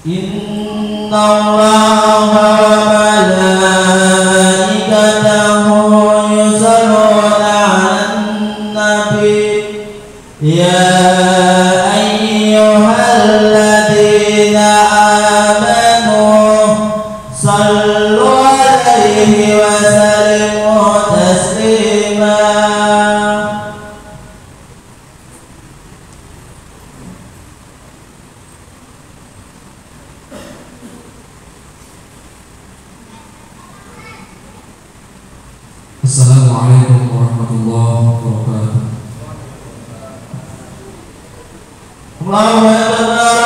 Innallaha wa malaikatahu yusholluna 'alan nabi ya ayyuhalladzina amanu sallu 'alaihi wa sallimu taslima. Assalamualaikum warahmatullahi wabarakatuh. Allahu Akbar.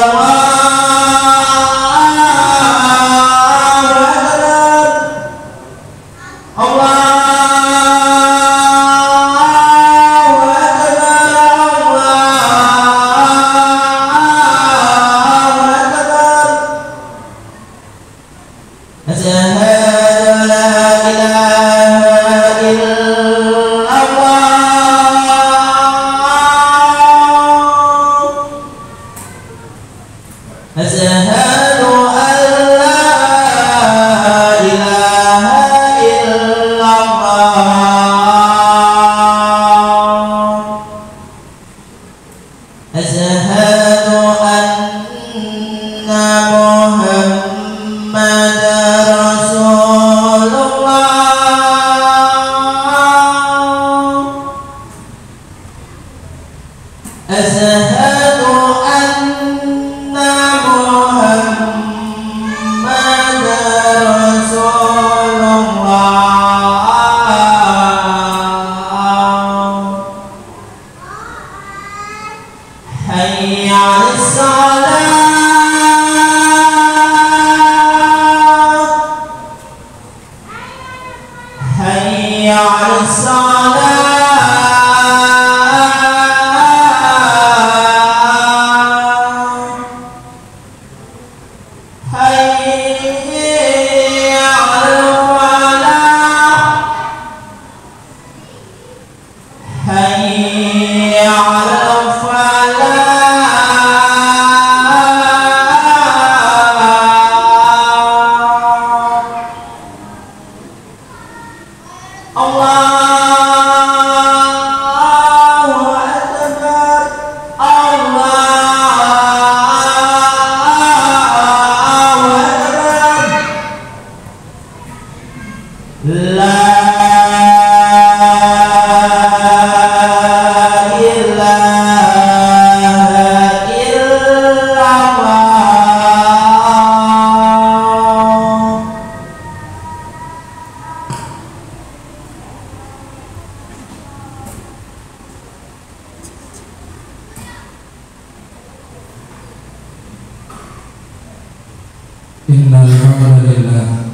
Innal hamdalillah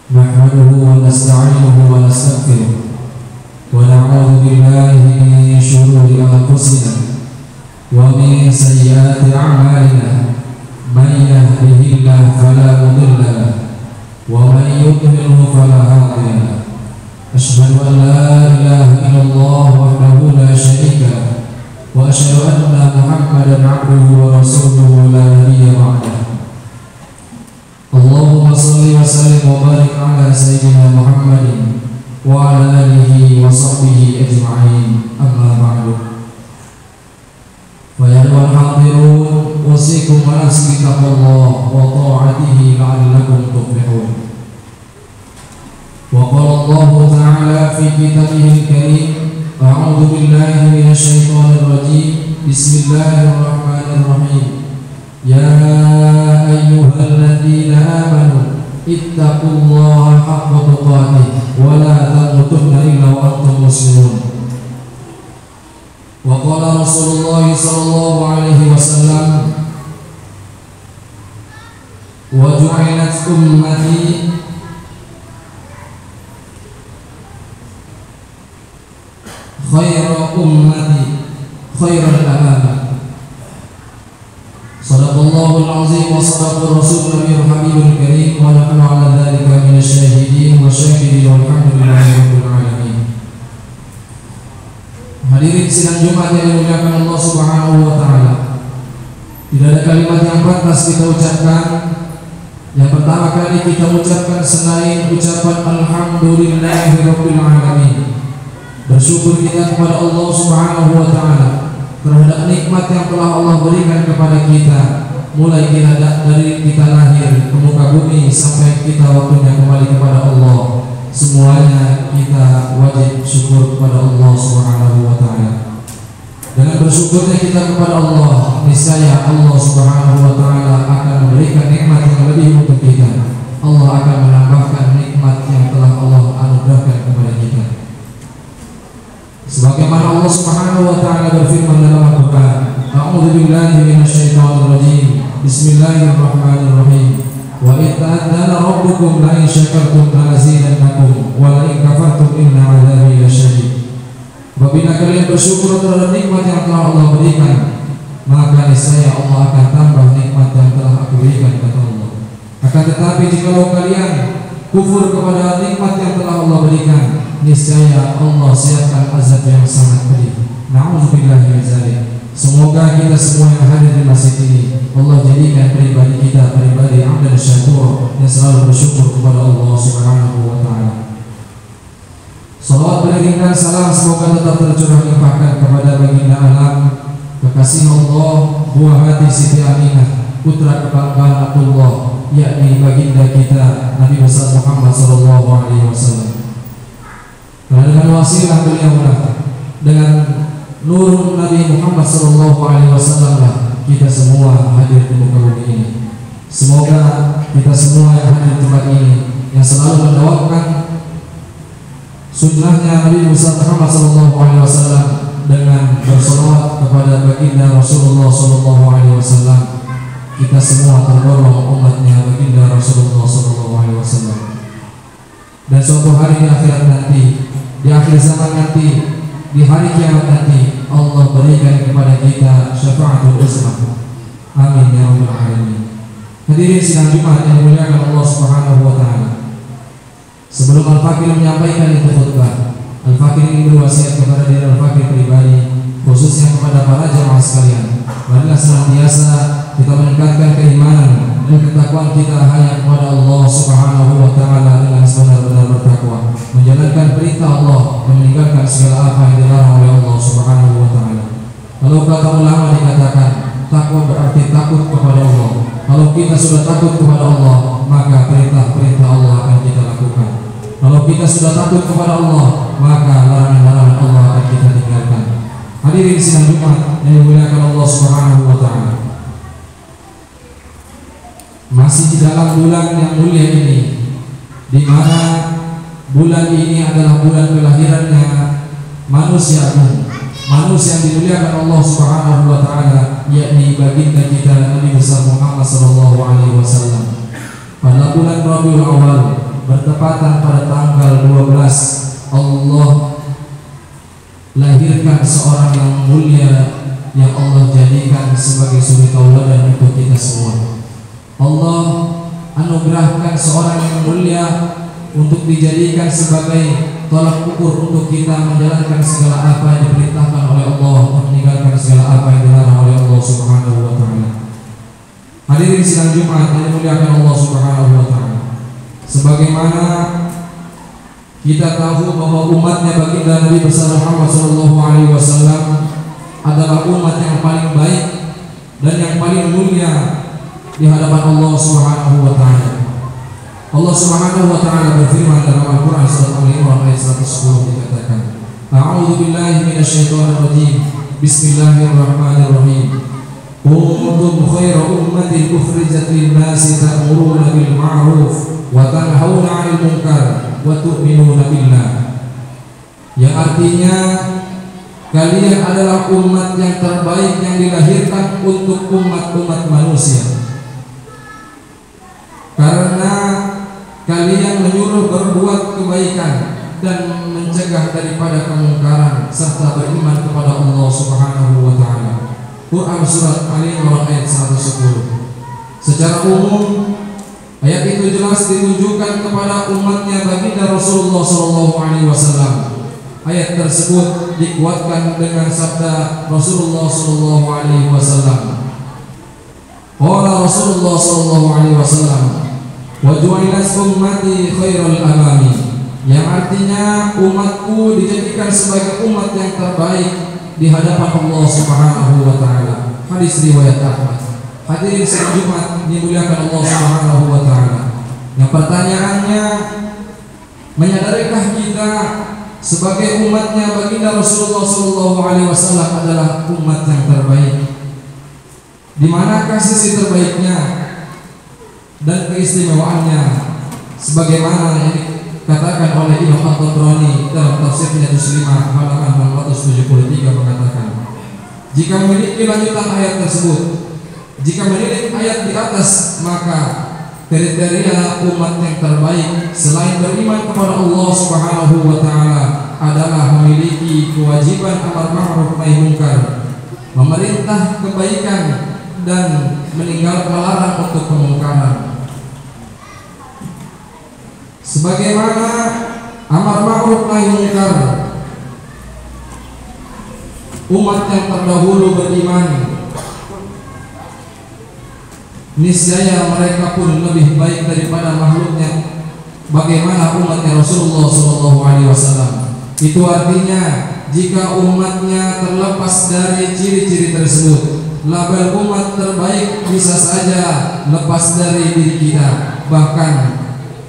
nahmaduhu wa nasta'inuhu wa nastaghfiruh wa na'udzu billahi min shururi anfusina wa min sayyiati a'malina may yahdihillahu fala mudilla lahu wa may yudlilhu fala hadiya lahu. Asyhadu an la ilaha illallah wahdahu la syarika lahu wa asyhadu anna Muhammadan 'abduhu wa rasuluhu la nabiyya ba'dahu. Allahumma salli wa sallim wa barik ala sayyidina Muhammadin wa ala alihi wa sahbihi ajma'in. Amma ba'du. Wa ya ayyuhal hadirun usikum wa nafsi bittaqwallah wa ta'atihi la'allakum tuflihun. Wa qala Allah ta'ala fi kitabihil karim, a'udzu billahi minasy syaithanir rajim. Bismillahirrahmanirrahim. Ya ayyuhalladzina amanu ittaqullaha haqqa tuqatih wa la tamutunna illa wa antum muslimun. Wa qala Rasulullah sallallahu alaihi wasallam, wa ju'ilat ummati khairu ummati khairal anam. Sadaqallahul azim wa sadaqa rasulul habibul karim wa nahnu ala dzalika minasyahidin wa syakirin walhamdulillahi rabbil alamin. Hadirin sidang Jumat yang dimuliakan Allah Subhanahu wa taala. Tidak ada kalimat yang pantas kita ucapkan Yang pertama kali kita ucapkan selain ucapan Alhamdulillahirabbil alamin, bersyukur kita kepada Allah Subhanahu wa taala terhadap nikmat yang telah Allah berikan kepada kita, mulai dari kita lahir ke muka bumi sampai kita waktunya kembali kepada Allah. Semuanya kita wajib syukur kepada Allah Subhanahu wa taala. Dengan bersyukurnya kita kepada Allah, niscaya Allah Subhanahu wa taala akan memberikan nikmat yang lebih untuk kita. Allah akan menambahkan nikmat yang telah Allah anugerahkan kepada kita. Sebagaimana Allah Subhanahu wa taala berfirman dalam Al-Qur'an, A'udzu billahi minasyaitonir rajim. Bismillahirrahmanirrahim. Wa idh ta'adzana rabbukum la in syakartum la'azidannakum wa la in kafartum inna 'adzabi lasyadid. Apabila kalian bersyukur terhadap nikmat yang telah Allah berikan, maka niscaya Allah akan tambah nikmat yang telah aku berikan, kata Allah. Akan tetapi jikalau kalian kufur kepada nikmat yang telah Allah berikan, niscaya Allah siapkan azab yang sangat pedih. Na'udzubillahi min dzalik. Semoga kita semua yang hadir di masjid ini Allah jadikan pribadi kita pribadi abdan syakur yang selalu bersyukur kepada Allah Subhanahu wa taala. Salawat beriringan salam semoga tetap tercurah limpahkan kepada baginda alam, kekasih Allah, buah hati Siti Aminah, putra kebanggaan Abdullah, yakni baginda kita Nabi besar Muhammad sallallahu alaihi wasallam. Karena dengan wasilah beliau dengan nur Nabi Muhammad sallallahu alaihi wasallam lah kita semua hadir di muka bumi ini. Semoga kita semua yang hadir di tempat ini yang selalu mendoakan sunnahnya Nabi Muhammad sallallahu alaihi wasallam dengan bersolawat kepada baginda Rasulullah sallallahu alaihi wasallam, kita semua tergolong umatnya baginda Rasulullah sallallahu alaihi wasallam. Dan suatu hari di akhirat nanti, di akhir zaman nanti, di hari kiamat nanti, Allah berikan kepada kita syafaatul uzma. Amin ya rabbal alamin. Hadirin sidang Jumat yang dimuliakan Allah Subhanahu wa taala. Sebelum Al-Fakir menyampaikan itu khutbah, Al-Fakir ingin berwasiat kepada diri Al-Fakir pribadi, khususnya kepada para jamaah sekalian. Marilah senantiasa kita meningkatkan keimanan dan ketakwaan kita hanya kepada Allah Subhanahu wa taala dengan sebenar-benar bertakwa, menjalankan perintah Allah dan meninggalkan segala apa yang dilarang oleh Allah Subhanahu wa taala. Kalau kata ulama dikatakan takwa berarti takut kepada Allah. Kalau kita sudah takut kepada Allah, maka perintah-perintah Allah akan kita lakukan. Kalau kita sudah takut kepada Allah, maka larangan-larangan Allah akan kita tinggalkan. Hadirin sidang Jumat yang dimuliakan Allah Subhanahu wa taala. Masih di dalam bulan yang mulia ini, di mana bulan ini adalah bulan kelahirannya manusia agung, manusia yang dimuliakan Allah Subhanahu wa taala, yakni baginda kita Nabi besar Muhammad sallallahu alaihi wasallam. Pada bulan Rabiul Awal bertepatan pada tanggal 12, Allah lahirkan seorang yang mulia yang Allah jadikan sebagai suri tauladan untuk kita semua. Allah anugerahkan seorang yang mulia untuk dijadikan sebagai tolak ukur untuk kita menjalankan segala apa yang diperintahkan oleh Allah, meninggalkan segala apa yang dilarang oleh Allah Subhanahu wa taala. Hadirin sidang Jumat yang dimuliakan Allah Subhanahu wa taala. Sebagaimana kita tahu bahwa umatnya baginda Nabi besar Muhammad sallallahu alaihi wasallam adalah umat yang paling baik dan yang paling mulia di hadapan Allah Subhanahu wa taala. Allah Subhanahu wa taala berfirman dalam Al-Qur'an surat Al-Imran ayat 110 dikatakan, A'udzu billahi minasyaitonir rajim. Bismillahirrahmanirrahim. Kuntum khairu ummatin ukhrijat lin-nasi ta'muruna bil ma'ruf wa tanhauna 'anil munkar wa tu'minuna billah. Yang artinya kalian adalah umat yang terbaik yang dilahirkan untuk umat-umat manusia, karena kalian menyuruh berbuat kebaikan dan mencegah daripada kemungkaran serta beriman kepada Allah Subhanahu wa taala. Quran surat Al-Imran ayat 110. Secara umum ayat itu jelas ditujukan kepada umatnya baginda Rasulullah sallallahu alaihi wasallam. Ayat tersebut dikuatkan dengan sabda Rasulullah sallallahu alaihi wasallam. Qala Rasulullah sallallahu alaihi wasallam, wa ju'ilat ummati khairul anami, yang artinya umatku dijadikan sebagai umat yang terbaik di hadapan Allah Subhanahu wa taala. Hadis riwayat Ahmad. Hadirin sidang Jumat dimuliakan Allah Subhanahu wa taala. Yang pertanyaannya, menyadarikah kita sebagai umatnya baginda Rasulullah sallallahu alaihi wasallam adalah umat yang terbaik? Di manakah sisi terbaiknya dan keistimewaannya, sebagaimana yang dikatakan oleh Imam At-Tabrani dalam tafsirnya juz 5 halaman 473 mengatakan, jika memiliki lanjutan ayat tersebut, jika melirik ayat di atas, maka kriteria umat yang terbaik selain beriman kepada Allah Subhanahu wa taala adalah memiliki kewajiban amar ma'ruf nahi munkar, memerintah kebaikan dan melarang untuk kemungkaran. Sebagaimana amar ma'ruf nahi munkar, umat yang terdahulu beriman, niscaya mereka pun lebih baik daripada makhluknya. Bagaimana umatnya Rasulullah SAW? Itu artinya jika umatnya terlepas dari ciri-ciri tersebut, label umat terbaik bisa saja lepas dari diri kita. Bahkan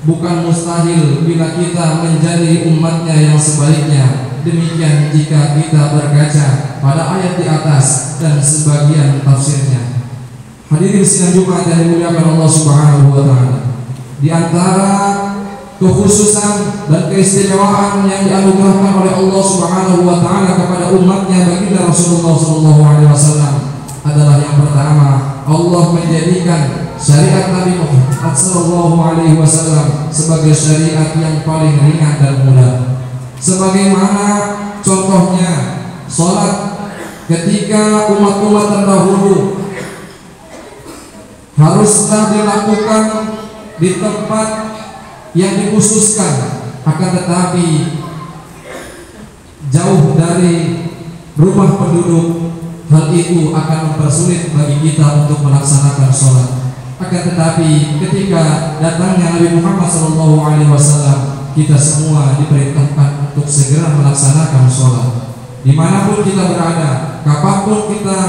bukan mustahil bila kita menjadi umatnya yang sebaliknya. Demikian jika kita berkaca pada ayat di atas dan sebagian tafsirnya. Hadirin sidang Jumat yang dimuliakan Allah Subhanahu wa taala, di antara kekhususan dan keistimewaan yang dianugerahkan oleh Allah Subhanahu wa taala kepada umatnya baginda Rasulullah sallallahu alaihi wasallam adalah yang pertama, Allah menjadikan syariat Nabi Muhammad sallallahu alaihi wasallam sebagai syariat yang paling ringan dan mudah. Sebagaimana contohnya salat, ketika umat-umat terdahulu haruslah dilakukan di tempat yang dikhususkan, akan tetapi jauh dari rumah penduduk. Hal itu akan mempersulit bagi kita untuk melaksanakan sholat. Akan tetapi ketika datangnya Nabi Muhammad SAW, kita semua diperintahkan untuk segera melaksanakan sholat. Dimanapun kita berada, kapanpun kita,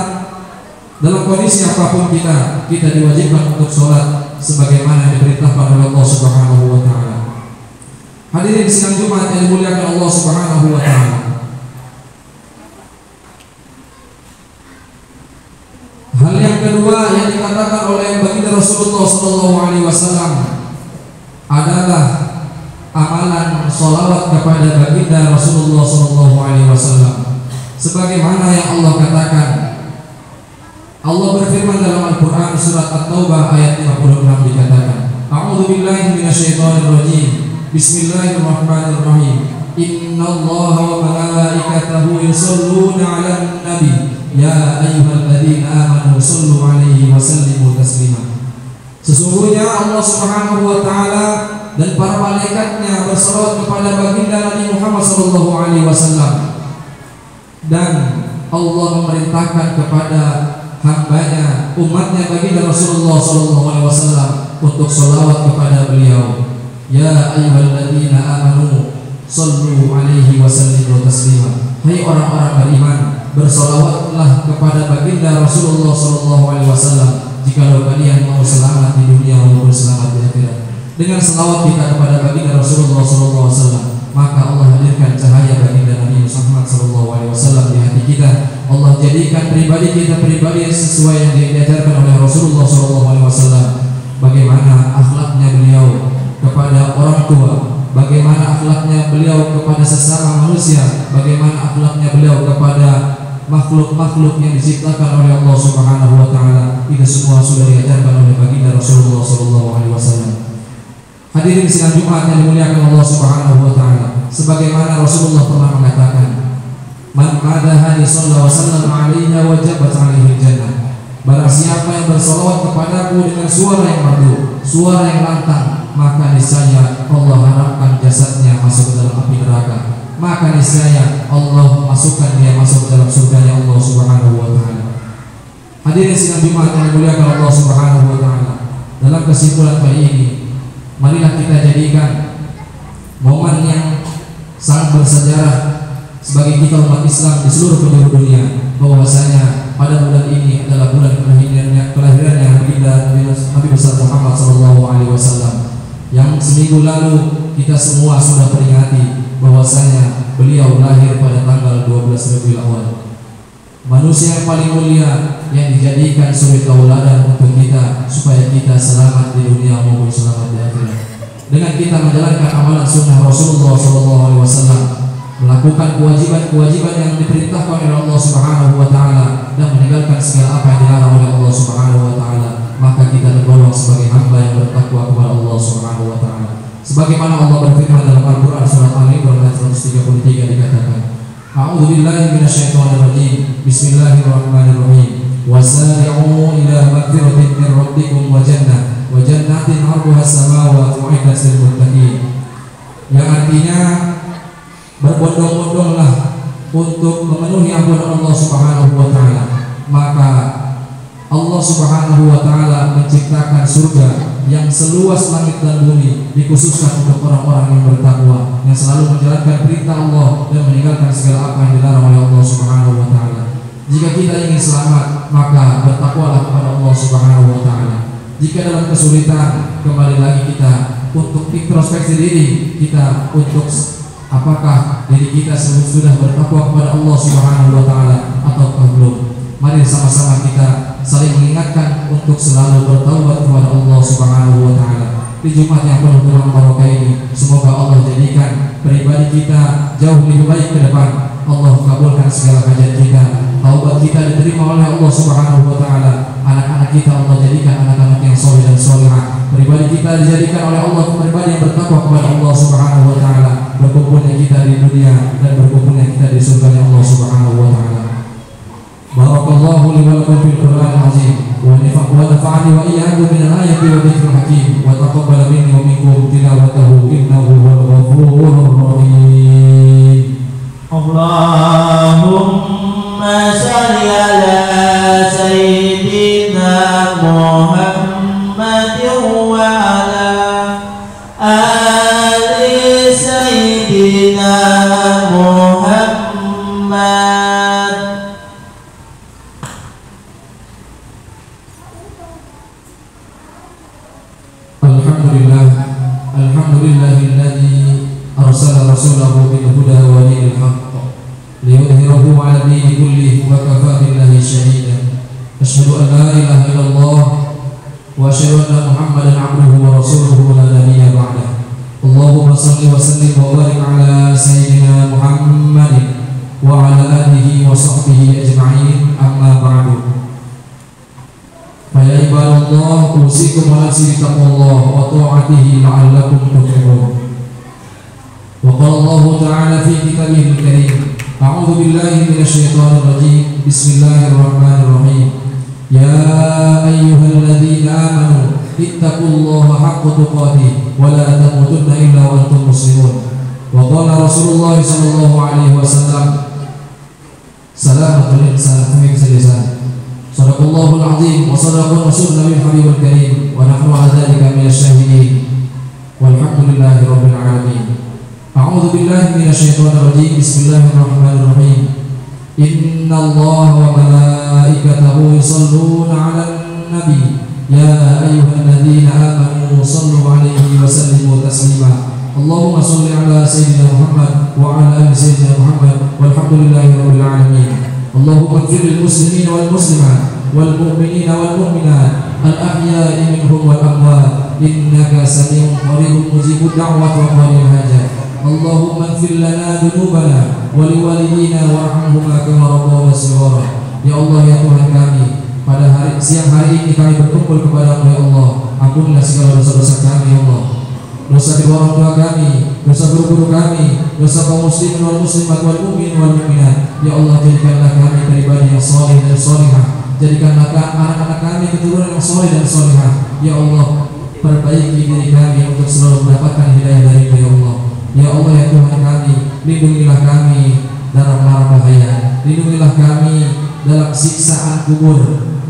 dalam kondisi apapun kita diwajibkan untuk sholat sebagaimana diperintahkan oleh Allah Subhanahu wa taala. Hadirin sidang Jumat yang dimuliakan Allah Subhanahu wa taala, hal yang kedua yang dikatakan oleh baginda Rasulullah SAW adalah amalan sholawat kepada baginda Rasulullah SAW. Sebagaimana yang Allah katakan, Allah berfirman dalam Al-Quran surat At-Taubah ayat 56 dikatakan, A'udzu billahi minasyaitonir rajim. Bismillahirrahmanirrahim. Innallaha wa malaikatahu yusholluna 'alan nabi ya ayyuhalladzina amanu shollu 'alaihi wa sallimu taslima. Sesungguhnya Allah Subhanahu wa taala dan para malaikatnya bersalawat kepada baginda Nabi Muhammad sallallahu alaihi wasallam, dan Allah memerintahkan kepada hambanya, umatnya baginda Rasulullah SAW untuk sholawat kepada beliau. Ya ayyuhalladzina amanu shollu alaihi wa sallimu taslima. Hai orang-orang beriman, bersolawatlah kepada baginda Rasulullah SAW jikalau kalian mau selamat di dunia maupun selamat di akhirat. Dengan selawat kita kepada baginda Rasulullah SAW, maka Allah hadirkan cahaya baginda Nabi Muhammad SAW di hati kita. Allah jadikan pribadi kita pribadi yang sesuai yang diajarkan oleh Rasulullah SAW. Bagaimana akhlaknya beliau kepada orang tua, bagaimana akhlaknya beliau kepada sesama manusia, bagaimana akhlaknya beliau kepada makhluk-makhluk yang diciptakan oleh Allah Subhanahu wa taala. Itu semua sudah diajarkan oleh baginda Rasulullah SAW. Hadirin sidang Jumat yang dimuliakan Allah Subhanahu wa taala, sebagaimana Rasulullah pernah mengatakan, Man madahani sallallahu alaihi wasallam alaihi wajabat alaihi jannah. Barang siapa yang bersolawat kepadaku dengan suara yang merdu, suara yang lantang, maka niscaya Allah harapkan jasadnya masuk ke dalam api neraka. Maka niscaya Allah masukkan dia masuk ke dalam surganya Allah Subhanahu wa taala. Hadirin sidang Jumat yang dimuliakan Allah Subhanahu wa taala, dalam kesimpulan kali ini marilah kita jadikan momen yang sangat bersejarah sebagai kita umat Islam di seluruh penjuru dunia, bahwasanya pada bulan ini adalah bulan kelahirannya Nabi besar Muhammad SAW, yang seminggu lalu kita semua sudah peringati bahwasanya beliau lahir pada tanggal 12 Rabiul Awal. Manusia yang paling mulia yang dijadikan suri tauladan untuk kita supaya kita selamat di dunia maupun selamat di akhirat. Dengan kita menjalankan amalan sunnah Rasulullah SAW, melakukan kewajiban-kewajiban yang diperintahkan oleh Allah Subhanahu wa taala dan meninggalkan segala apa yang dilarang oleh Allah Subhanahu wa taala, maka kita tergolong sebagai hamba yang bertakwa kepada Allah Subhanahu wa taala. Sebagaimana Allah berfirman dalam Al-Qur'an surat Al-Imran ayat 133 dikatakan, A'udzu billahi minasyaitonir rajim. Bismillahirrahmanirrahim. Wasari'u ila magfiratin min rabbikum wa jannatin 'arduha as-samawati wal ardu lil muttaqin. Yang artinya berbondong-bondonglah untuk memenuhi ampunan Allah Subhanahu wa taala. Maka Allah Subhanahu wa taala menciptakan surga yang seluas langit dan bumi, dikhususkan untuk orang-orang yang bertakwa, yang selalu menjalankan perintah Allah dan meninggalkan segala apa yang dilarang oleh Allah Subhanahu wa taala. Jika kita ingin selamat, maka bertakwalah kepada Allah Subhanahu wa taala. Jika dalam kesulitan, kembali lagi kita untuk introspeksi diri kita, untuk apakah diri kita sudah bertakwa kepada Allah Subhanahu wa taala atau belum. Mari sama-sama kita saling mengingatkan untuk selalu bertaubat kepada Allah Subhanahu wa taala. Di Jumat yang penuh dengan barokah ini, semoga Allah jadikan pribadi kita jauh lebih baik ke depan. Allah kabulkan segala hajat kita, taubat kita diterima oleh Allah Subhanahu wa taala. Anak-anak kita Allah jadikan anak-anak yang saleh dan salihah. Pribadi kita dijadikan oleh Allah pribadi yang bertakwa kepada Allah Subhanahu wa taala. Berkumpulnya kita di dunia dan berkumpulnya kita di surga Allah Subhanahu wa taala. Barakallahu li wa lakum fil Qur'anil azim wa nafa'ani wa iyyakum min al-ayati wa dhikril hakim wa taqabbal minni wa minkum tilawatahu innahu huwal ghafurur rahim. Allahumma shalli ala sayyidina Muhammadin wa ala ali sayyidina Muhammad. Alhamdulillahilladzi arsala rasulahu bil huda wa dinil haqq liyudhhirahu 'ala dini kullihi wa kafaa billahi shahida. Asyhadu an la ilaha illallah wa asyhadu anna Muhammadan 'abduhu wa rasuluhu la nabiyya ba'dah. Allahumma shalli wa sallim wa barik 'ala sayyidina Muhammadin wa 'ala alihi wa sahbihi ajma'in. Amma ba'du. Ya ibadallah, usikum wa nafsi bittaqwallah wa ta'atihi la'allakum tuflihun. Wa qala Allah ta'ala fi kitabihil karim, a'udzu billahi minasyaitonir rajim. Bismillahirrahmanirrahim. Ya ayyuhalladzina amanu ittaqullaha haqqa tuqatih wa la tamutunna illa wa antum muslimun. Wa qala Rasulullah sallallahu alaihi wasallam, Salatul insan fi lisan. Sadaqallahul azim wa sadaqa rasulun nabiyil habibul karim wa nahnu ala dzalika minasyahidin walhamdulillahi rabbil alamin. A'udzu billahi minasyaitonir rajim. Bismillahirrahmanirrahim. Innallaha wa malaikatahu yusholluna 'alan nabi ya ayyuhalladzina amanu shallu 'alaihi wa sallimu taslima. Allahumma shalli 'ala sayyidina Muhammad wa 'ala ali sayyidina Muhammad walhamdulillahi rabbil alamin. Allahumma ighfir lil muslimina wal muslimat wal mu'minina wal mu'minat al ahya'i minhum wal amwat innaka sami'un qaribun mujibud da'wat wa qaribul hajat. Allahumma ighfir lana dhunubana wa liwalidina warhamhuma kama rabbawna shighara. Ya Allah, ya Tuhan kami, pada siang hari ini kami berkumpul kepada-Mu ya Allah. Ampunilah segala dosa-dosa kami ya Allah, dosa kedua orang tua kami, dosa guru-guru kami, dosa kaum muslimin wal muslimat wal mu'minin wal mu'minat. Ya Allah, jadikanlah kami pribadi yang saleh dan salihah. Jadikanlah anak-anak kami keturunan yang saleh dan salihah. Ya Allah, perbaiki diri kami untuk selalu mendapatkan hidayah dari-Mu ya Allah. Ya Allah, ya Tuhan kami, lindungilah kami dari mara bahaya. Lindungilah kami dalam siksaan kubur,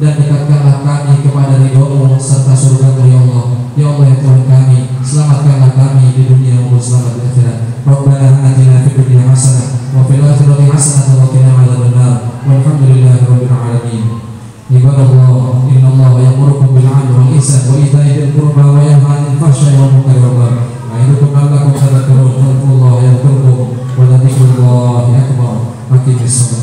dan dekatkanlah kami kepada ridho-Mu serta surga-Mu ya Allah. Ya Allah ya Tuhan kami, selamatkanlah kami di dunia maupun selamat di akhirat. Rabbana atina fid dunya hasanah wa fil akhirati hasanah wa qina adzabannar. Walhamdulillahirabbil alamin. Ibadallah, innallaha ya'murukum bil 'adli wal ihsani wa ita'i dzil qurba wa yanha 'anil fahsya'i wal munkari wal baghi. Ya'idukum la'allakum tadhakkarun. Fadhkurullaha yadhkurkum wa ladhikrullahi akbar. Aqimis shalah.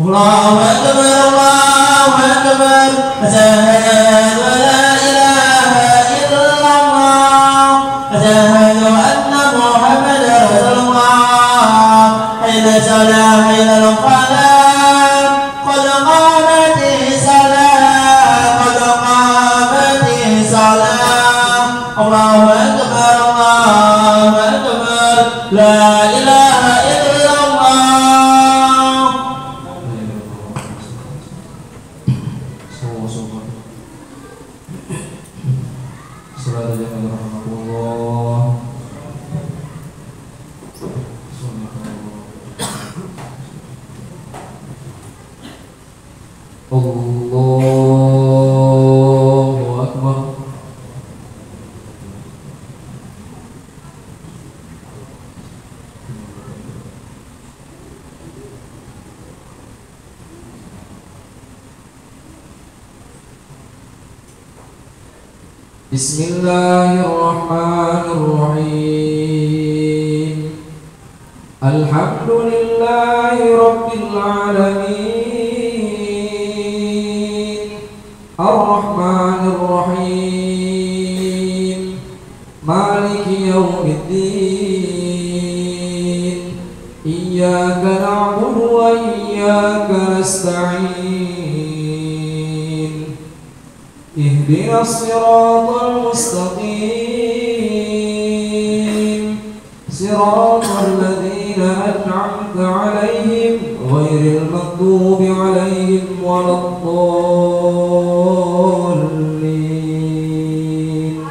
Allahu akbar, Allahu akbar, asyhadu an la ilaha illallah, asyhadu anna Muhammadar Rasulullah, hayya salah hayya al-falah, qad qamatis salah, qad qamatis salah. Allahu akbar, Allahu akbar, la ilaha illallah. Allahu akbar. Bismillahirrahmanirrahim. Alhamdulillahi rabbil alamin. Ar-Rahmanir Rahim. Maliki yaumiddin. Iyyaka na'budu wa iyyaka nasta'in. Ihdinas siratal mustaqim. Siratal ladzina an'amta 'alaihim ghairil maghdubi 'alaihim waladdallin.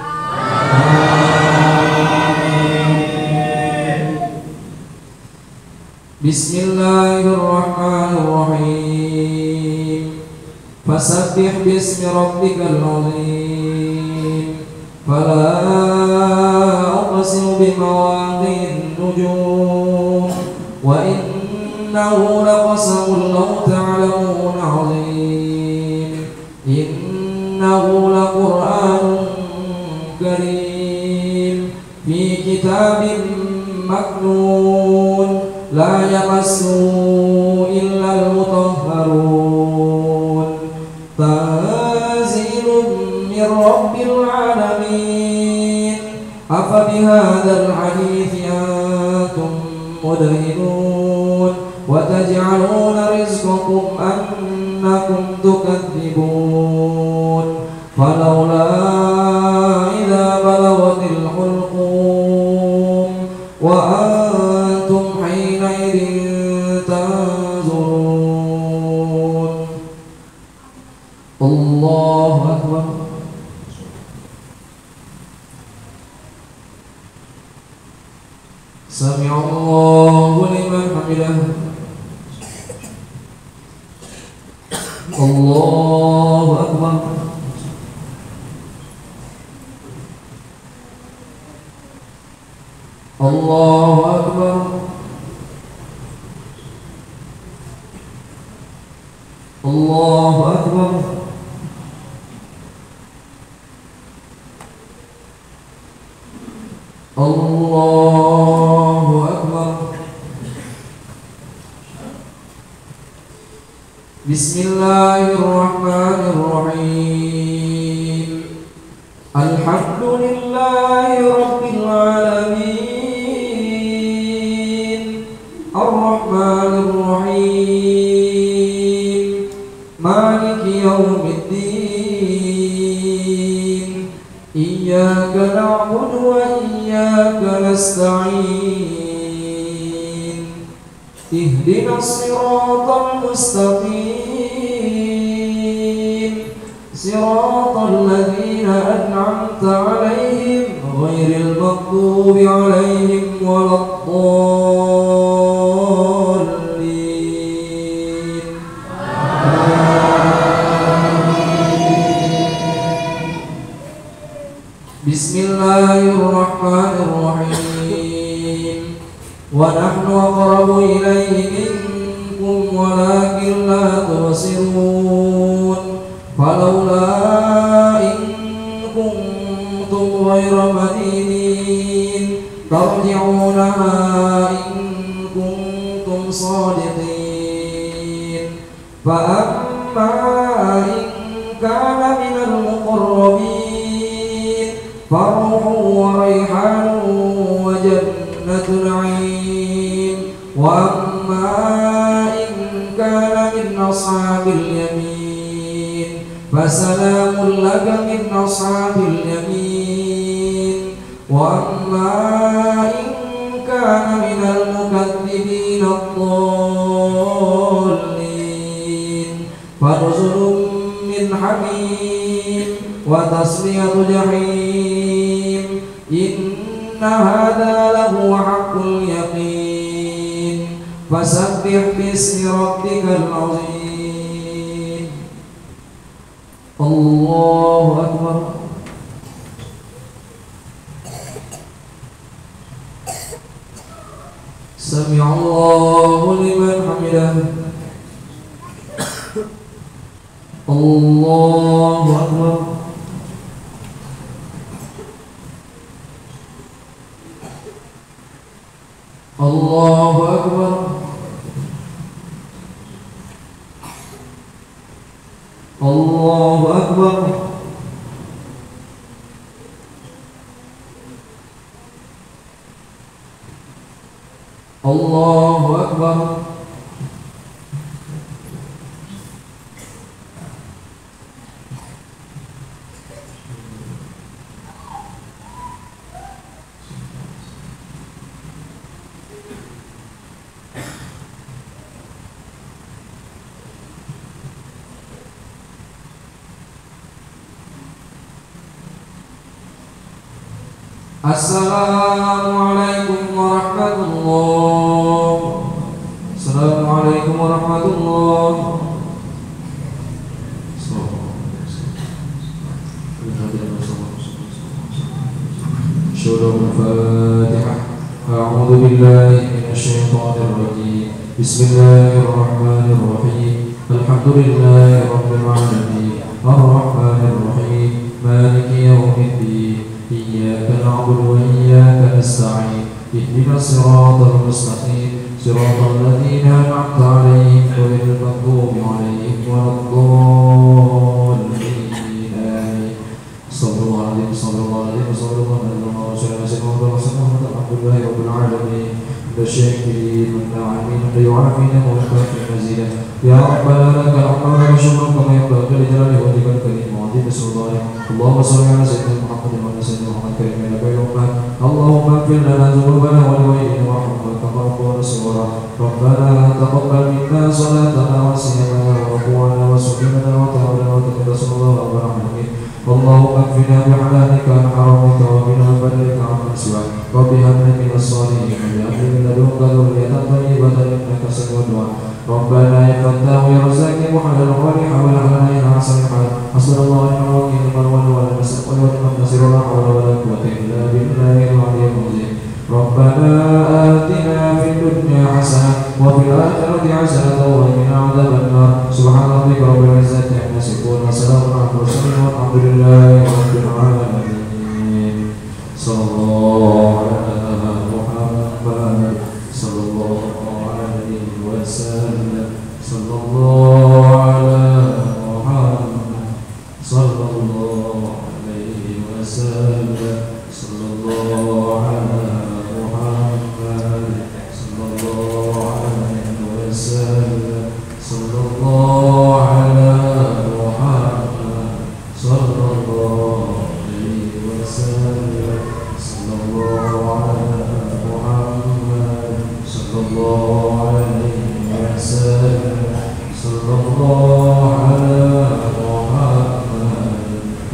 Bismillahirrahmanirrahim. Fasabbih bismi rabbikal azim. Fala uqsimu bimawaqi'in nujum wa innahu laqasamun law ta'lamun 'azim. Innahu laqur'anun karim fi kitabin maknun la yamassuhu illal mutahharun. Tanzilun min rabbil alamin. Afa bihadzal hadithi antum mudhinun wa taj'aluna rizqakum annakum tukadzibun. Falawla idza balaghatil hulqum wa antum hina idin tanzurun. Allahu akbar. Sami'allahu liman hamidah. Allahu akbar. Allahu akbar. Allahu akbar. Allahu akbar. Bismillahirrahmanirrahim. Alhamdulillahi rabbil alamin. Ar-Rahmanir Rahim. Maliki yaumiddin. Iyyaka na'budu wa iyyaka nasta'in. Ihdinas siratal mustaqim. Siratal ladzina an'amta 'alaihim ghairil maghdubi 'alaihim waladdallin. Bismillahirrahmanirrahim. Wa nahnu aqrabu ilayhi minkum walakin la tubsirun. Falawla in kuntum ghayra madinin tarji'unaha in kuntum shadiqin. Fa amma in kana minal muqarrabin faruhun wa rayhanun wa jannatu na'im. Wa amma in kana min ashabil yamin fasalamun laka min ashabil yamin. Wa amma in kana minal mukaththibin ad-dallin fanuzulun min hamim wa tasliyatu jahim. Inna hadha lahu haqqul yaqin fasabbih bismi rabbikal azim. Allahu akbar. Sami'allahu liman hamidah. Allahu akbar. Allahu akbar. Allahu akbar. Allahu akbar. Assalamualaikum warahmatullahi. Assalamualaikum warahmatullahi. Syurul Fatihah. A'udzu billahi minasyaitonir rajim. Bismillahirrahmanirrahim. Alhamdulillahi rabbil alamin. Arrahmanir rahim. Maliki yaumiddin. Iyyaka na'budu wa iyyaka nasta'in. Ihdinas siratal mustaqim. Siratal ladzina an'amta 'alaihim ghairil maghdubi 'alaihim waladdallin. Amin. Sallallahu alaihi wasallam. Alhamdulillahi rabbil alamin. Bisyairin na'amin yu'afina wa yu'afina mazida. Ya Rabbana lakal hamdu wa syukru kama yanbaghi li jalali wajhikal karim wa 'azimi sultanik. Allahumma shalli ala sayyidina Muhammadin wa ala sayyidina Muhammad karim ya rabbil alamin. Allahumma ighfir lana dhunubana wa liwalidina warhamna kama rabbayana shaghira. Rabbana taqabbal minna salatana wa siyamana wa ruku'ana wa sujudana wa ta'awuna wa taqabbal sallallahu alaihi wa sallam. اللهم اكفنا بحلالك عن حرامك وبنا بدلك عمن سواك. رب هب لنا من الصالحين وهب من لدنك ذرية طيبة انك سميع الدعاء. ربنا يا فتاح يا رزاق يا محل الغني حول لنا الى احسن الحال. حسبنا الله ونعم الوكيل من ولى ولا نصر ونعم النصير ولا حول ولا قوة الا بالله العلي العظيم. ربنا آتنا في الدنيا حسنة وفي الآخرة حسنة وقنا عذاب النار. سبحان ربك رب العزة عما يصفون وسلام على المرسلين والحمد لله رب العالمين. صلى الله على محمد صلى الله عليه وسلم. صلى الله على محمد صلى الله عليه وسلم. صلى الله على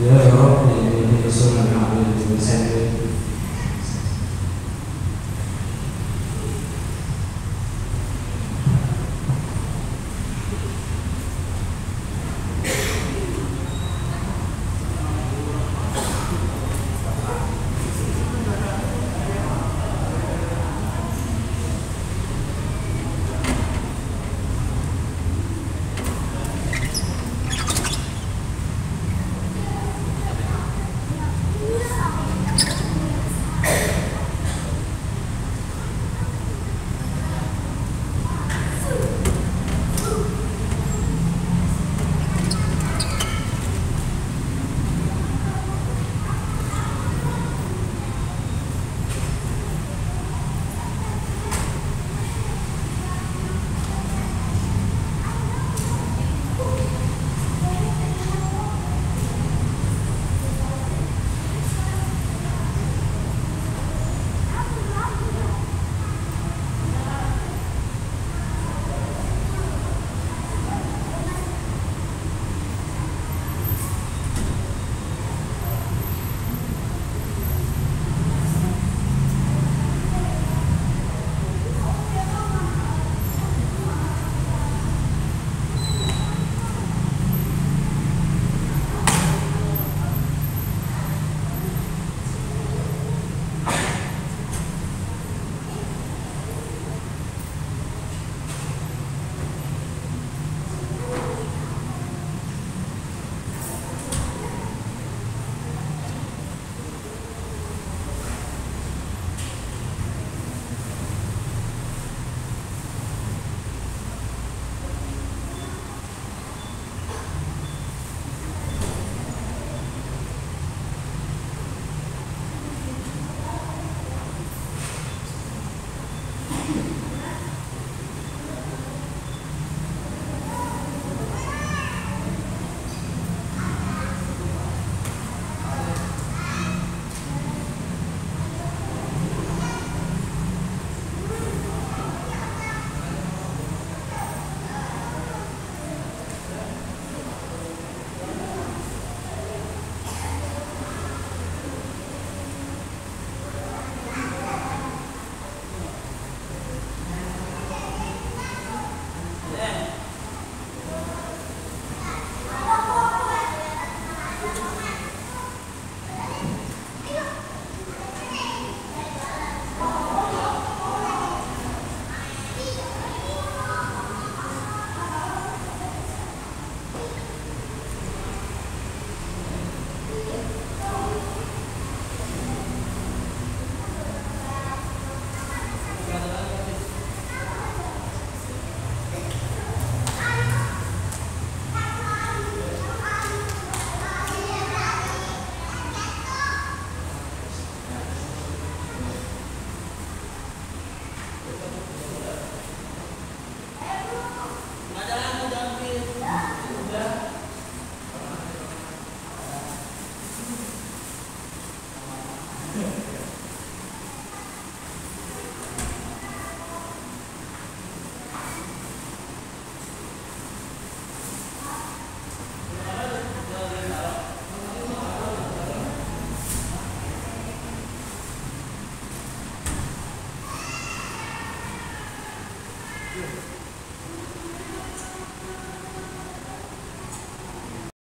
Ya Rabbi, sallallahu alaihi wasallam.